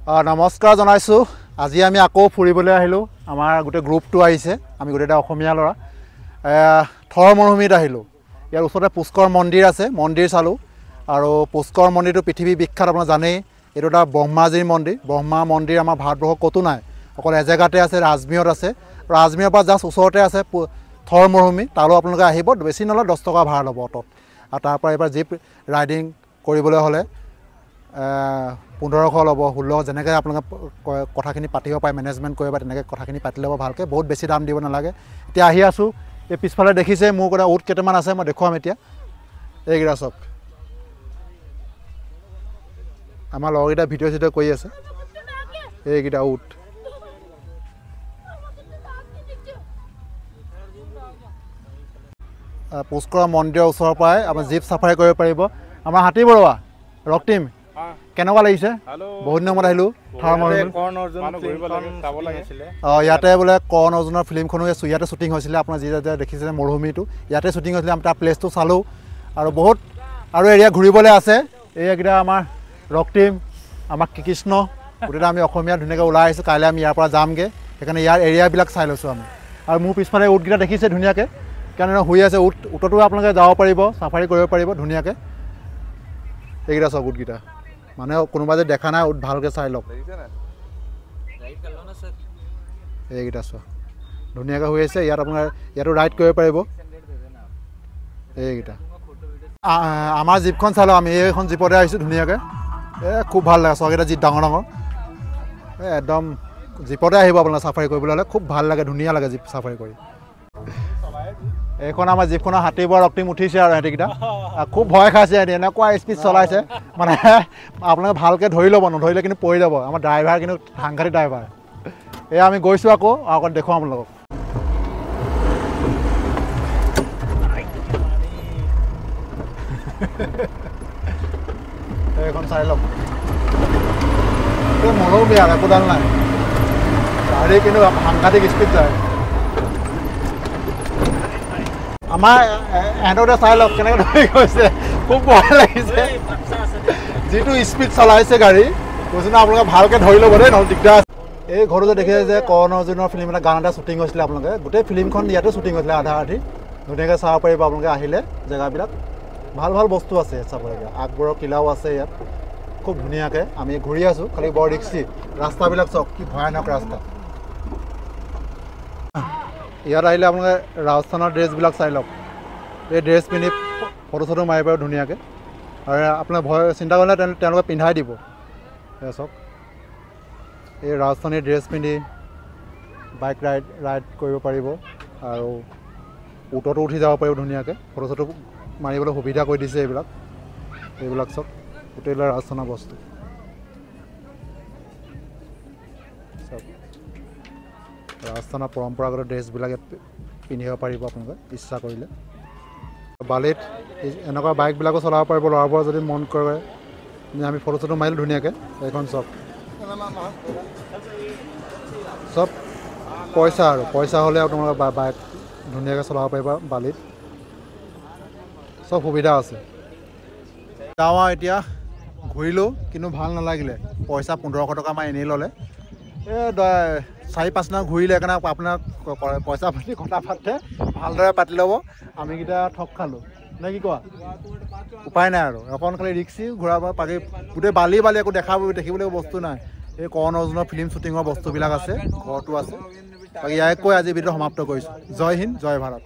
নমস্কাৰ জনাইছোঁ। আজি আমি আকৌ ফুৰিবলৈ আহিলোঁ। আমাৰ গোটেই গ্ৰুপটো আহিছে, আমি গোটেইটা অসমীয়া ল'ৰা। থৰ মৰুভূমিত আহিলোঁ। ইয়াৰ ওচৰতে পুষ্কৰ মন্দিৰ আছে, মন্দিৰ চালোঁ। আৰু পুষ্কৰ মন্দিৰটো পৃথিৱী বিখ্যাত, আপোনাৰ জানেই। এইটো এটা ব্ৰহ্মাজীৰ মন্দিৰ। ব্ৰহ্মা মন্দিৰ আমাৰ ভাৰতবৰ্ষত ক'তো নাই, অকল এজেগাতে আছে, আজমীৰত আছে। আৰু আজমীৰৰ পৰা জাষ্ট ওচৰতে আছে থৰ মৰুভূমি। তালৈও আপোনালোকে আহিব, বেছি নলয়, 10 টকা ভাড়া ল'ব অটত। আৰু তাৰ পৰা এইবাৰ জীপ ৰাইডিং কৰিবলৈ হ'লে 1500 ল'ব, 1600, যেনেকৈ আপোনালোকে কথাখিনি পাতিব পাৰে, মেনেজমেণ্ট কৰিব পাৰে, তেনেকৈ কথাখিনি পাতি ল'ব ভালকৈ। বহুত বেছি দাম দিব নালাগে। এতিয়া আহি আছোঁ, এই পিছফালে দেখিছে মোৰ কথা উট কেইটামান আছে, মই দেখুৱাম এতিয়া। এইকেইটা চব আমাৰ লগৰকেইটা ভিডিঅ' চিডিঅ' কৰি আছে। এইকেইটা উট পুষ্কৰ মন্দিৰৰ ওচৰৰ পৰাই আমাৰ জীপ চাফাৰী কৰিব পাৰিব। আমাৰ হাতী বৰুৱা ৰক্তিম, কেনেকুৱা লাগিছে? বহুত দিনৰ মূৰত আহিলোঁ। ইয়াতে বোলে কৰ্ণ অৰ্জুনৰ ফিল্মখনো ইয়াতে শ্বুটিং হৈছিলে। আপোনাৰ যি দেখিছিলে মৰুভূমিটো ইয়াতে শ্বুটিং হৈছিলে। আমি তাৰ প্লেচটো চালোঁ। আৰু বহুত আৰু এৰিয়া ঘূৰিবলৈ আছে। এইকেইটা আমাৰ ৰক্তিম, আমাৰ কৃষ্ণ, গোটেইটা আমি অসমীয়া ধুনীয়াকৈ ওলাই আহিছোঁ। কাইলৈ আমি ইয়াৰ পৰা যামগৈ, সেইকাৰণে ইয়াৰ এৰিয়াবিলাক চাই লৈছোঁ আমি। আৰু মোৰ পিছফালে উটকেইটা দেখিছে ধুনীয়াকৈ কেনেদৰে শুই আছে। উটতো আপোনালোকে যাব পাৰিব, চাফাৰী কৰিব পাৰিব ধুনীয়াকৈ। এইকেইটা চব উটকেইটা, মানে কোনোবা যে দেখা নাই উট ভালকৈ চাই লওক। এইকেইটা চোৱা ধুনীয়াকৈ হৈ আছে। ইয়াত আপোনাৰ ইয়াতো ৰাইড কৰিব পাৰিব। এইকেইটা আমাৰ জীপখন চাই লওক। আমি এইখন জীপতে আহিছোঁ ধুনীয়াকৈ। খুব ভাল লাগে চোৱাকেইটা জীপ ডাঙৰ ডাঙৰ। একদম জীপতে আহিব আপোনালোকে চাফাৰী কৰিবলৈ হ'লে, খুব ভাল লাগে, ধুনীয়া লাগে জীপ চাফাৰী কৰি। এইখন আমাৰ জীপখনৰ হাতীৰ পৰা ৰক্তিম উঠিছে আৰু সিহঁতিকেইটা খুব ভয় খাইছে। সিহঁতি এনেকুৱা স্পীড চলাইছে, মানে আপোনালোকে ভালকৈ ধৰি ল'ব, নধৰিলে কিন্তু পৰি যাব। আমাৰ ড্ৰাইভাৰ কিন্তু সাংঘাতিক ড্ৰাইভাৰ। এয়া আমি গৈছোঁ আকৌ আগত দেখুৱাম আপোনালোকক। এইখন চাই লওক, মৰুভূমি আৰু একোডাল নাই। গাড়ী কিন্তু সাংঘাতিক স্পীড যায়। আমাৰ এহেঁতকে চাই লওক কেনেকৈ ধৰি গৈছে, খুব ভয় লাগিছে। যিটো স্পীড চলাইছে গাড়ী, কৈছোঁ ন আপোনালোকে ভালকৈ ধৰি ল'ব দেই, নহ'লে দিগদাৰ আছে। এই ঘৰটো যে দেখিছে যে কৰ্ণ অৰ্জুনৰ ফিল্ম এটা, গান এটা শ্বুটিং হৈছিলে। আপোনালোকে গোটেই ফিল্মখন ইয়াতে শ্বুটিং হৈছিলে আধা আধি। ধুনীয়াকৈ চাব পাৰিব আপোনালোকে আহিলে। জেগাবিলাক ভাল ভাল বস্তু আছে ইয়াত চাবলগীয়া। আকবৰৰ কিলাও আছে ইয়াত, খুব ধুনীয়াকৈ আমি ঘূৰি আছোঁ। খালি বৰ ৰিক্সি ৰাস্তাবিলাক চাওক, কি ভয়ানক ৰাস্তা। ইয়াত আহিলে আপোনালোকে ৰাজস্থানৰ ড্ৰেছবিলাক চাই লওক। এই ড্ৰেছ পিন্ধি ফটো চটো মাৰিব পাৰিব ধুনীয়াকৈ। আৰু আপোনাৰ ভয় চিন্তা কৰিলে তেওঁলোকে পিন্ধাই দিব। চাওক এই ৰাজস্থানী ড্ৰেছ পিন্ধি বাইক ৰাইড কৰিব পাৰিব। আৰু উটতো উঠি যাব পাৰিব ধুনীয়াকৈ। ফটো চটো মাৰিবলৈ সুবিধা কৰি দিছে এইবিলাক চব গোটেইবিলাক ৰাজস্থানৰ বস্তু। ৰাজস্থানৰ পৰম্পৰাগত ড্ৰেছবিলাক ইয়াত পিন্ধিব পাৰিব আপোনালোকে ইচ্ছা কৰিলে। বালিত এনেকুৱা বাইকবিলাকো চলাব পাৰিব ল'ৰাবোৰে যদি মন কৰে। আমি ফটো চটো মাৰিলোঁ ধুনীয়াকৈ। এইখন চব পইচা, আৰু পইচা হ'লে আৰু তোমালোকে বাইক ধুনীয়াকৈ চলাব পাৰিবা বালিত। চব সুবিধা আছে। যাওঁ আৰু এতিয়া ঘূৰিলোঁ, কিন্তু ভাল নালাগিলে। পইচা 1500 টকা আমাৰ এনেই ল'লে। এই 4-5 দিন ঘূৰিলে সেইকাৰণে আপোনাক পইচা পাতি কথা পাতে ভালদৰে পাতি ল'ব। আমিকেইটা ঠগ খালোঁ নে কি কোৱা? উপায় নাই আৰু, অকণ খালি ৰিক্সি ঘূৰাব পাৰি। গোটেই বালি একো দেখিবলৈ বস্তু নাই। এই কৰ্ণ অৰ্জুনৰ ফিল্ম শ্বুটিঙৰ বস্তুবিলাক আছে, ঘৰটো আছে। বাকী ইয়াক কৈ আজি ভিডিঅ' সমাপ্ত কৰিছোঁ। জয় হিন্দ, জয় ভাৰত।